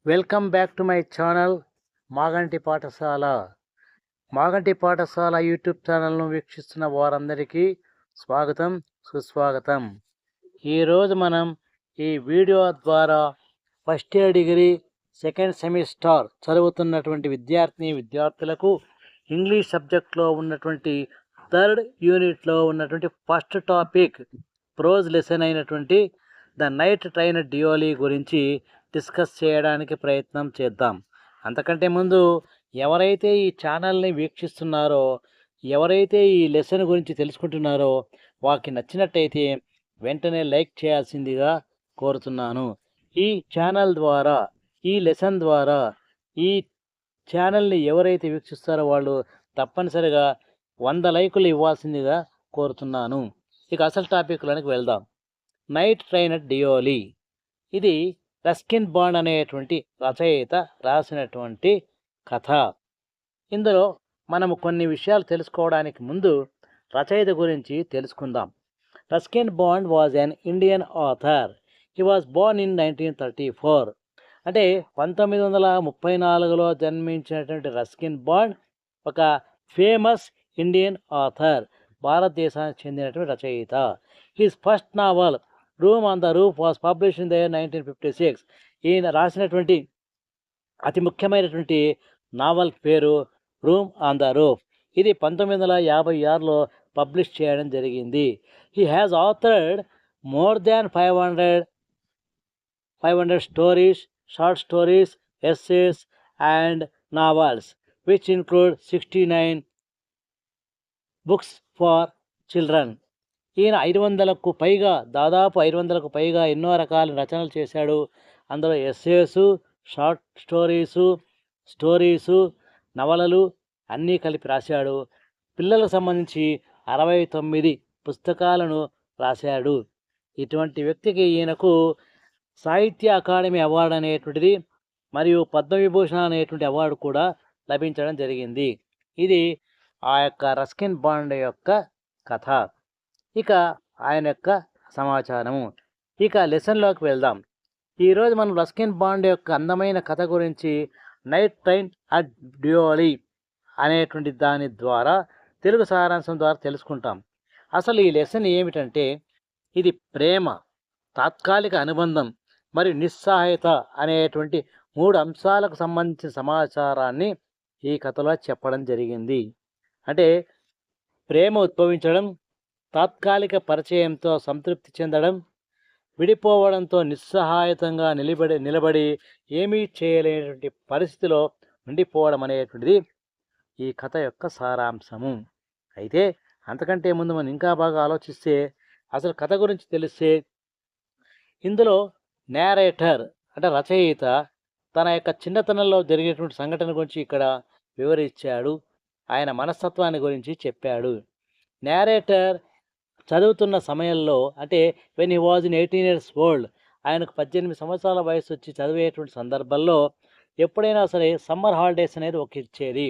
Welcome back to my channel Maganti పాఠశాల. మాగంటి పాఠశాల YouTube ఛానల్ను వీక్షిస్తున్న వారందరికీ స్వాగతం, సుస్వాగతం. ఈరోజు మనం ఈ వీడియో ద్వారా first year degree second semester చదువుతున్నటువంటి విద్యార్థులకు ఇంగ్లీష్ సబ్జెక్ట్లో ఉన్నటువంటి థర్డ్ యూనిట్లో ఉన్నటువంటి ఫస్ట్ టాపిక్ ప్రోజ్ లెసన్ అయినటువంటి ద నైట్ ట్రైన్ డియోలీ గురించి డిస్కస్ చేయడానికి ప్రయత్నం చేద్దాం. అంతకంటే ముందు ఎవరైతే ఈ ఛానల్ని వీక్షిస్తున్నారో, ఎవరైతే ఈ లెసన్ గురించి తెలుసుకుంటున్నారో వారికి నచ్చినట్టయితే వెంటనే లైక్ చేయాల్సిందిగా కోరుతున్నాను. ఈ ఛానల్ ద్వారా, ఈ లెసన్ ద్వారా ఈ ఛానల్ని ఎవరైతే వీక్షిస్తారో వాళ్ళు తప్పనిసరిగా 100 లైకులు ఇవ్వాల్సిందిగా కోరుతున్నాను. ఇక అసలు టాపిక్లోనికి వెళ్దాం. Night train Deoli. ఇది రస్కిన్ బాండ్ అనేటువంటి రచయిత రాసినటువంటి కథ. ఇందులో మనము కొన్ని విషయాలు తెలుసుకోవడానికి ముందు రచయిత గురించి తెలుసుకుందాం. Ruskin Bond was an Indian author. He was born in 1934. అంటే 1934లో జన్మించినటువంటి రస్కిన్ బాండ్ ఒక ఫేమస్ ఇండియన్ ఆథర్, భారతదేశానికి చెందినటువంటి రచయిత. His first novel Room on the Roof was published in the year 1956. ఈయన రాసినటువంటి అతి ముఖ్యమైనటువంటి నావల్ పేరు రూమ్ ఆన్ ద రూఫ్. ఇది 1956లో పబ్లిష్ చేయడం జరిగింది. He has authored more than 500 stories, short stories, essays and novels which include 69 books for children. ఈయన 500కు పైగా, దాదాపు 500కు పైగా ఎన్నో రకాల రచనలు చేశాడు. అందులో ఎస్సేసు, షార్ట్ స్టోరీసు, నవలలు అన్నీ కలిపి రాశాడు. పిల్లలకు సంబంధించి 69 పుస్తకాలను రాశాడు. ఇటువంటి వ్యక్తికి ఈయనకు సాహిత్య అకాడమీ అవార్డు అనేటువంటిది మరియు పద్మవిభూషణ అనేటువంటి అవార్డు కూడా లభించడం జరిగింది. ఇది ఆ యొక్క రస్కిన్ బాండ్ యొక్క కథ. ఇక ఆయన యొక్క సమాచారము. ఇక లెసన్లోకి వెళ్దాం. ఈరోజు మనం రస్కిన్ బాండ్ యొక్క అందమైన కథ గురించి నైట్ ట్రైన్ అట్ డియోలీ అనేటువంటి దాని ద్వారా తెలుగు సారాంశం ద్వారా తెలుసుకుంటాం. అసలు ఈ లెసన్ ఏమిటంటే, ఇది ప్రేమ, తాత్కాలిక అనుబంధం మరియు నిస్సహాయత అనేటువంటి 3 అంశాలకు సంబంధించిన సమాచారాన్ని ఈ కథలో చెప్పడం జరిగింది. అంటే ప్రేమ ఉద్భవించడం, తాత్కాలిక పరిచయంతో సంతృప్తి చెందడం, విడిపోవడంతో నిస్సహాయతంగా నిలబడి ఏమీ చేయలేనటువంటి పరిస్థితిలో ఉండిపోవడం అనేటువంటిది ఈ కథ యొక్క సారాంశము. అయితే అంతకంటే ముందు మనం ఇంకా బాగా ఆలోచిస్తే, అసలు కథ గురించి తెలిస్తే, ఇందులో నేరేటర్ అంటే రచయిత తన యొక్క చిన్నతనంలో జరిగేటువంటి సంఘటన గురించి ఇక్కడ వివరించాడు. ఆయన మనస్తత్వాన్ని గురించి చెప్పాడు. నేరేటర్ చదువుతున్న సమయంలో, అంటే when he was in 18 years old, ఆయనకు 18 సంవత్సరాల వయసు వచ్చి చదివేటువంటి సందర్భంలో ఎప్పుడైనా సరే సమ్మర్ హాలిడేస్ అనేది ఒక ఇచ్చేది.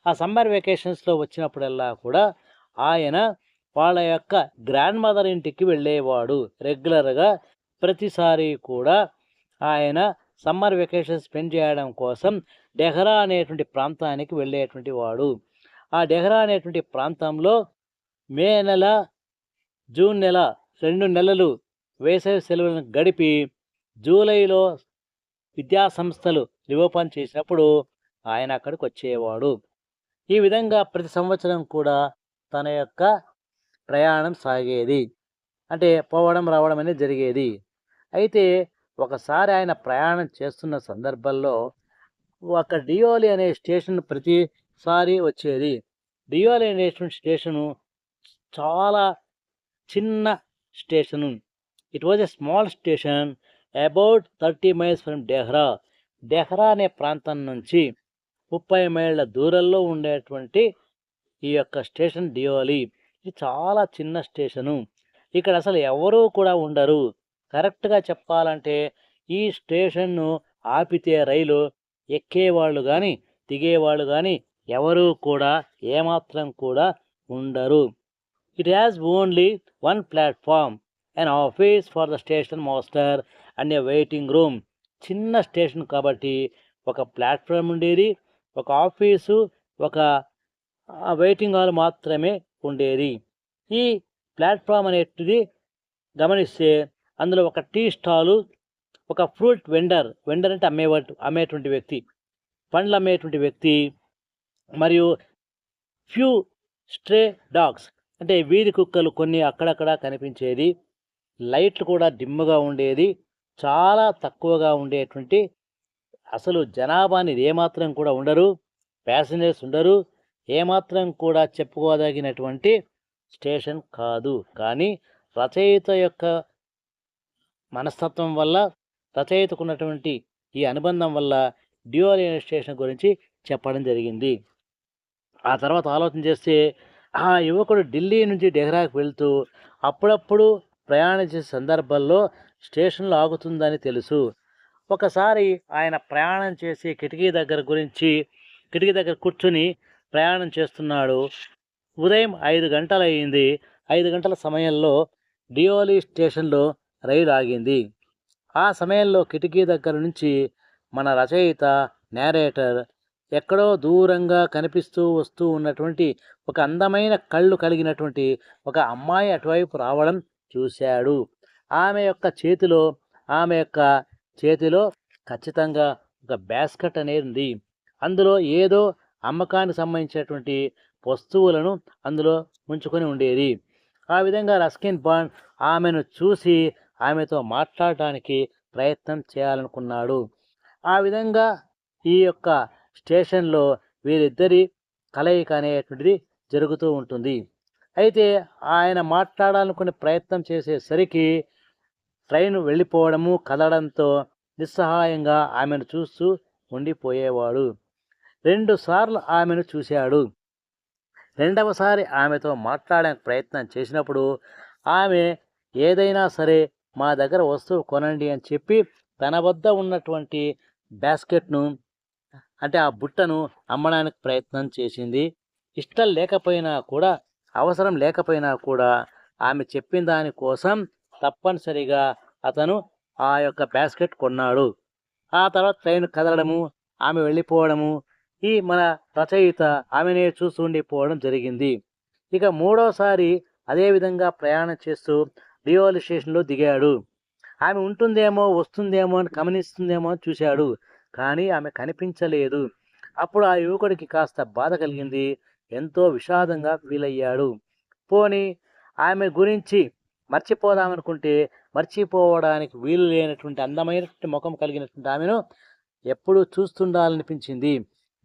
ఆ సమ్మర్ వెకేషన్స్లో వచ్చినప్పుడల్లా కూడా ఆయన వాళ్ళ యొక్క గ్రాండ్ మదర్ ఇంటికి వెళ్ళేవాడు. రెగ్యులర్గా ప్రతిసారి కూడా ఆయన సమ్మర్ వెకేషన్ స్పెండ్ చేయడం కోసం డెహ్రా అనేటువంటి ప్రాంతానికి వెళ్ళేటువంటి వాడు. ఆ డెహ్రా అనేటువంటి ప్రాంతంలో మే నెల, జూన్ నెల 2 నెలలు వేసవి సెలవులను గడిపి జూలైలో విద్యాసంస్థలు రిఓపెన్ చేసినప్పుడు ఆయన అక్కడికి వచ్చేవాడు. ఈ విధంగా ప్రతి సంవత్సరం కూడా తన యొక్క ప్రయాణం సాగేది. అంటే పోవడం రావడం అనేది జరిగేది. అయితే ఒకసారి ఆయన ప్రయాణం చేస్తున్న సందర్భంలో ఒక డియోలీ అనే స్టేషన్ ప్రతిసారి వచ్చేది. డియోలీ అనేటువంటి స్టేషను చాలా చిన్న station. It was a small station about 30 miles from Dehra. Dehra అనే ప్రాంతం నుంచి 30 మైళ్ళ దూరంలో ఉండేటువంటి ఈ యొక్క స్టేషన్ డియోలీ. ఇది చాలా చిన్న స్టేషను. ఇక్కడ అసలు ఎవరూ కూడా ఉండరు. కరెక్ట్గా చెప్పాలంటే ఈ స్టేషన్ను ఆపితే రైలు ఎక్కేవాళ్ళు కానీ దిగేవాళ్ళు కానీ ఎవరూ కూడా ఏమాత్రం కూడా ఉండరు. It has only one platform, an office for the station master and a waiting room. చిన్న స్టేషన్ కాబట్టి ఒక ప్లాట్ఫామ్ ఉండేది, ఒక ఆఫీసు, ఒక వెయిటింగ్ హాల్ మాత్రమే ఉండేది. ఈ ప్లాట్ఫామ్ అనేటిది గమనిస్తే అందులో ఒక టీ స్టాలు, ఒక ఫ్రూట్ వెండర్, వెండర్ అంటే అమ్మేటువంటి వ్యక్తి, పండ్లు అమ్మేటువంటి వ్యక్తి, మరియు ఫ్యూ స్ట్రే డాగ్స్ అంటే వీధి కుక్కలు కొన్ని అక్కడక్కడ కనిపించేది. లైట్లు కూడా డిమ్గా ఉండేది. చాలా తక్కువగా ఉండేటువంటి, అసలు జనాభా అనేది ఏమాత్రం కూడా ఉండరు, ప్యాసింజర్స్ ఉండరు, ఏమాత్రం కూడా చెప్పుకోదగినటువంటి స్టేషన్ కాదు. కానీ రచయిత యొక్క మనస్తత్వం వల్ల, రచయితకున్నటువంటి ఈ అనుబంధం వల్ల డియోలి అనే స్టేషన్ గురించి చెప్పడం జరిగింది. ఆ తర్వాత ఆలోచన చేస్తే ఆ యువకుడు ఢిల్లీ నుంచి డెహ్రాకు వెళ్తూ అప్పుడప్పుడు ప్రయాణించే సందర్భాల్లో స్టేషన్లో ఆగుతుందని తెలుసు. ఒకసారి ఆయన ప్రయాణం చేసి కిటికీ దగ్గర కూర్చుని ప్రయాణం చేస్తున్నాడు. ఉదయం 5 గంటలయ్యింది. 5 గంటల సమయంలో డియోలి స్టేషన్లో రైలు ఆగింది. ఆ సమయంలో కిటికీ దగ్గర నుంచి మన రచయిత, నేరేటర్ ఎక్కడో దూరంగా కనిపిస్తూ వస్తూ ఉన్నటువంటి ఒక అందమైన కళ్ళు కలిగినటువంటి ఒక అమ్మాయి అటువైపు రావడం చూశాడు. ఆమె యొక్క చేతిలో ఖచ్చితంగా ఒక బాస్కెట్ అనేది ఉంది. అందులో ఏదో అమ్మకానికి సంబంధించినటువంటి వస్తువులను అందులో ఉంచుకొని ఉండేది. ఆ విధంగా రస్కిన్ బాండ్ ఆమెను చూసి ఆమెతో మాట్లాడటానికి ప్రయత్నం చేయాలనుకున్నాడు. ఆ విధంగా ఈ యొక్క స్టేషన్లో వీరిద్దరి కలయిక అనేటువంటిది జరుగుతూ ఉంటుంది. అయితే ఆయన మాట్లాడాలనుకునే ప్రయత్నం చేసేసరికి ట్రైన్ వెళ్ళిపోవడము, కదలడంతో నిస్సహాయంగా ఆమెను చూస్తూ ఉండిపోయేవాడు. 2 సార్లు ఆమెను చూశాడు. రెండవసారి ఆమెతో మాట్లాడడానికి ప్రయత్నం చేసినప్పుడు ఆమె ఏదైనా సరే మా దగ్గర వస్తువు కొనండి అని చెప్పి తన వద్ద ఉన్నటువంటి బాస్కెట్ను, అంటే ఆ బుట్టను అమ్మడానికి ప్రయత్నం చేసింది. ఇష్టం లేకపోయినా కూడా, అవసరం లేకపోయినా కూడా ఆమె చెప్పిన దానికోసం తప్పనిసరిగా అతను ఆ యొక్క బాస్కెట్ కొన్నాడు. ఆ తర్వాత ట్రైన్ కదలడము, ఆమె వెళ్ళిపోవడము, ఈ మన రచయిత ఆమెనే చూస్తూ ఉండిపోవడం జరిగింది. ఇక మూడోసారి అదేవిధంగా ప్రయాణం చేస్తూ డియోలి స్టేషన్లో దిగాడు. ఆమె ఉంటుందేమో, వస్తుందేమో అని, గమనిస్తుందేమో అని చూశాడు. కానీ ఆమె కనిపించలేదు. అప్పుడు ఆ యువకుడికి కాస్త బాధ కలిగింది. ఎంతో విషాదంగా ఫీల్ అయ్యాడు. పోనీ ఆమె గురించి మర్చిపోదామనుకుంటే మర్చిపోవడానికి వీలు లేనటువంటి అందమైనటువంటి ముఖం కలిగినటువంటి ఆమెను ఎప్పుడూ చూస్తుండాలనిపించింది.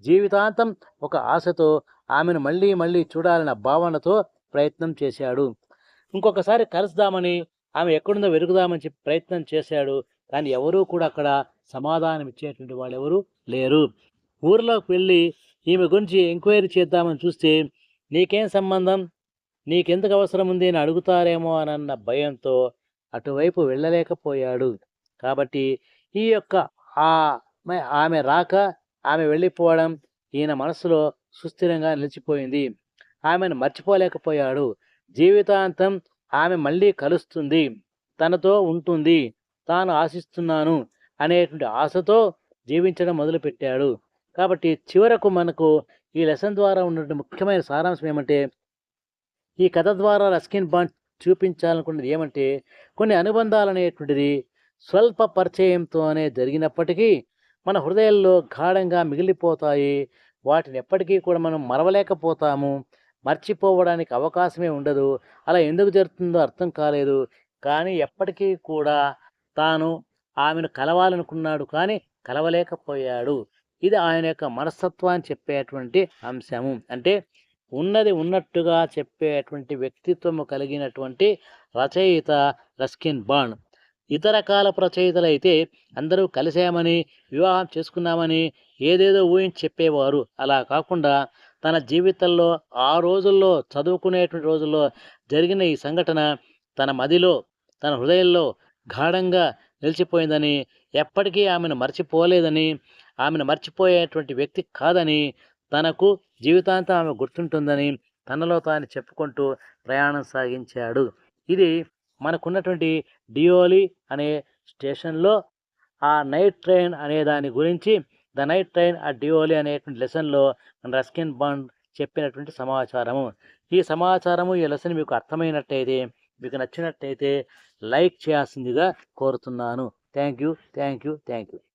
జీవితాంతం ఒక ఆశతో ఆమెను మళ్ళీ మళ్ళీ చూడాలన్న భావనతో ప్రయత్నం చేశాడు. ఇంకొకసారి కలుద్దామని, ఆమె ఎక్కడుందో వెతుకుదామని చెప్పి ప్రయత్నం చేశాడు. కానీ ఎవరూ కూడా అక్కడ సమాధానం ఇచ్చేటువంటి వాళ్ళు ఎవరు లేరు. ఊరిలోకి వెళ్ళి ఈమె గురించి ఎంక్వైరీ చేద్దామని చూస్తే నీకేం సంబంధం, నీకెందుకు అవసరం ఉంది అని అడుగుతారేమో అన్న భయంతో అటువైపు వెళ్ళలేకపోయాడు. కాబట్టి ఈ యొక్క ఆమె రాక, ఆమె వెళ్ళిపోవడం ఈయన మనసులో సుస్థిరంగా నిలిచిపోయింది. ఆమెను మర్చిపోలేకపోయాడు. జీవితాంతం ఆమె మళ్ళీ కలుస్తుంది, తనతో ఉంటుంది, తాను ఆశిస్తున్నాను అనేటువంటి ఆశతో జీవించడం మొదలుపెట్టాడు. కాబట్టి చివరకు మనకు ఈ లెసన్ ద్వారా ఉన్నటువంటి ముఖ్యమైన సారాంశం ఏమంటే, ఈ కథ ద్వారా రస్కిన్ బాండ్ చూపించాలనుకున్నది ఏమంటే, కొన్ని అనుబంధాలు అనేటువంటిది స్వల్ప పరిచయంతోనే జరిగినప్పటికీ మన హృదయాల్లో గాఢంగా మిగిలిపోతాయి. వాటిని ఎప్పటికీ కూడా మనం మరవలేకపోతాము. మర్చిపోవడానికి అవకాశమే ఉండదు. అలా ఎందుకు జరుగుతుందో అర్థం కాలేదు. కానీ ఎప్పటికీ కూడా తాను ఆమెను కలవాలనుకున్నాడు, కానీ కలవలేకపోయాడు. ఇది ఆయన యొక్క మనస్తత్వాన్ని చెప్పేటువంటి అంశము. అంటే ఉన్నది ఉన్నట్టుగా చెప్పేటువంటి వ్యక్తిత్వము కలిగినటువంటి రచయిత రస్కిన్ బాండ్. ఇతర కాలపు రచయితలు అయితే అందరూ కలిసామని, వివాహం చేసుకున్నామని ఏదేదో ఊహించి చెప్పేవారు. అలా కాకుండా తన జీవితంలో ఆ రోజుల్లో, చదువుకునేటువంటి రోజుల్లో జరిగిన ఈ సంఘటన తన మదిలో, తన హృదయంలో గాఢంగా నిలిచిపోయిందని, ఎప్పటికీ ఆమెను మర్చిపోలేదని, ఆమెను మర్చిపోయేటువంటి వ్యక్తి కాదని, తనకు జీవితాంతం ఆమె గుర్తుంటుందని తనలో తాను చెప్పుకుంటూ ప్రయాణం సాగించాడు. ఇది మనకున్నటువంటి డియోలి అనే స్టేషన్లో ఆ నైట్ ట్రైన్ అనే దాని గురించి ద నైట్ ట్రైన్ అట్ డిఓలి అనేటువంటి లెసన్లో రస్కిన్ బాండ్ చెప్పినటువంటి సమాచారము. ఈ సమాచారము ఈ లెసన్ మీకు అర్థమైనట్టయితే, మీకు నచ్చినట్టయితే లైక్ చేయాల్సిందిగా కోరుతున్నాను. Thank you.